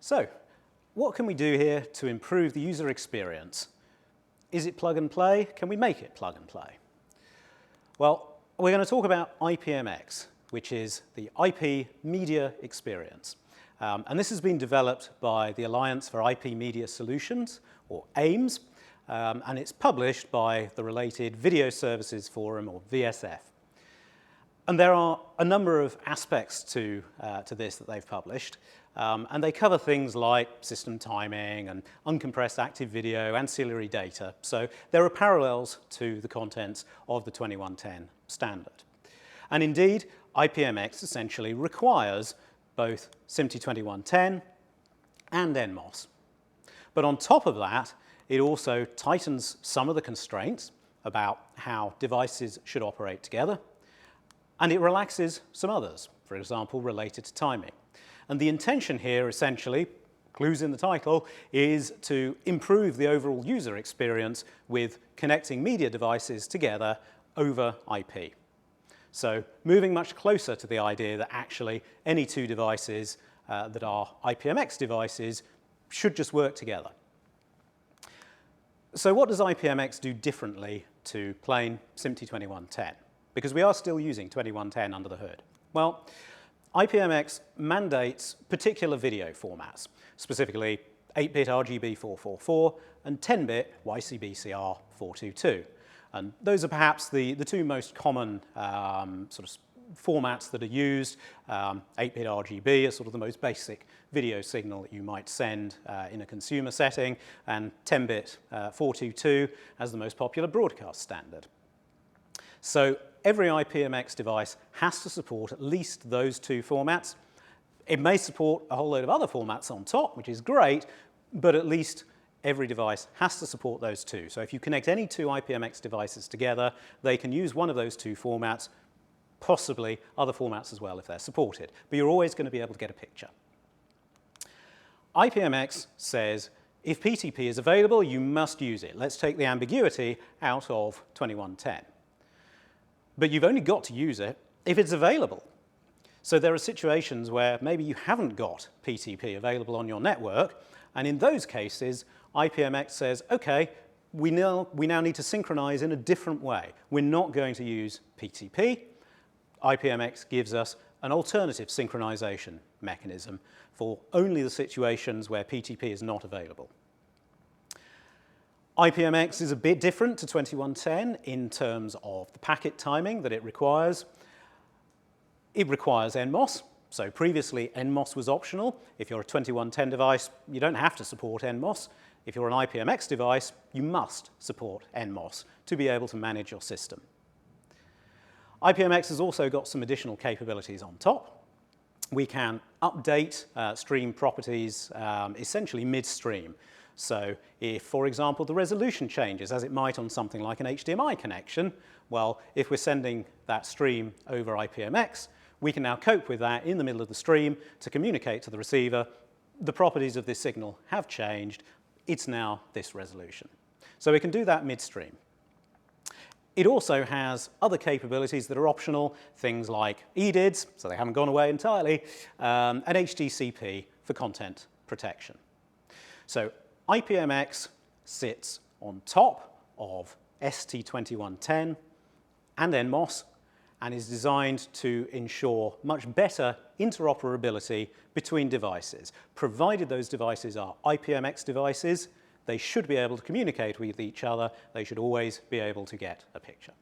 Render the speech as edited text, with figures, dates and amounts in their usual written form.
So, what can we do here to improve the user experience? Is it plug and play? Can we make it plug and play? Well, we're going to talk about IPMX, which is the IP Media Experience. And this has been developed by the Alliance for IP Media Solutions, or AIMS, and it's published by the related Video Services Forum, or VSF. And there are a number of aspects to this that they've published, and they cover things like system timing and uncompressed active video, ancillary data. So there are parallels to the contents of the 2110 standard. And indeed, IPMX essentially requires both SMPTE 2110 and NMOS. But on top of that, it also tightens some of the constraints about how devices should operate together, and it relaxes some others, for example, related to timing. And the intention here, essentially, clues in the title, is to improve the overall user experience with connecting media devices together over IP. So moving much closer to the idea that actually any two devices that are IPMX devices should just work together. So what does IPMX do differently to plain SMPTE 2110? Because we are still using 2110 under the hood. Well, IPMX mandates particular video formats, specifically 8-bit RGB 444 and 10-bit YCBCR 422. And those are perhaps the two most common sort of formats that are used. 8-bit RGB is sort of the most basic video signal that you might send in a consumer setting, and 10-bit 422 as the most popular broadcast standard. So every IPMX device has to support at least those two formats. It may support a whole load of other formats on top, which is great, but at least every device has to support those two. So if you connect any two IPMX devices together, they can use one of those two formats, possibly other formats as well if they're supported. But you're always going to be able to get a picture. IPMX says if PTP is available, you must use it. Let's take the ambiguity out of 2110. But you've only got to use it if it's available. So there are situations where maybe you haven't got PTP available on your network, and in those cases, IPMX says, okay, we now need to synchronize in a different way. We're not going to use PTP. IPMX gives us an alternative synchronization mechanism for only the situations where PTP is not available. IPMX is a bit different to 2110 in terms of the packet timing that it requires. It requires NMOS. So previously, NMOS was optional. If you're a 2110 device, you don't have to support NMOS. If you're an IPMX device, you must support NMOS to be able to manage your system. IPMX has also got some additional capabilities on top. We can update stream properties essentially midstream. So if, for example, the resolution changes, as it might on something like an HDMI connection, well, if we're sending that stream over IPMX, we can now cope with that in the middle of the stream to communicate to the receiver, the properties of this signal have changed, it's now this resolution. So we can do that midstream. It also has other capabilities that are optional, things like EDIDs, so they haven't gone away entirely, and HDCP for content protection. So IPMX sits on top of ST2110 and NMOS and is designed to ensure much better interoperability between devices. Provided those devices are IPMX devices, they should be able to communicate with each other. They should always be able to get a picture.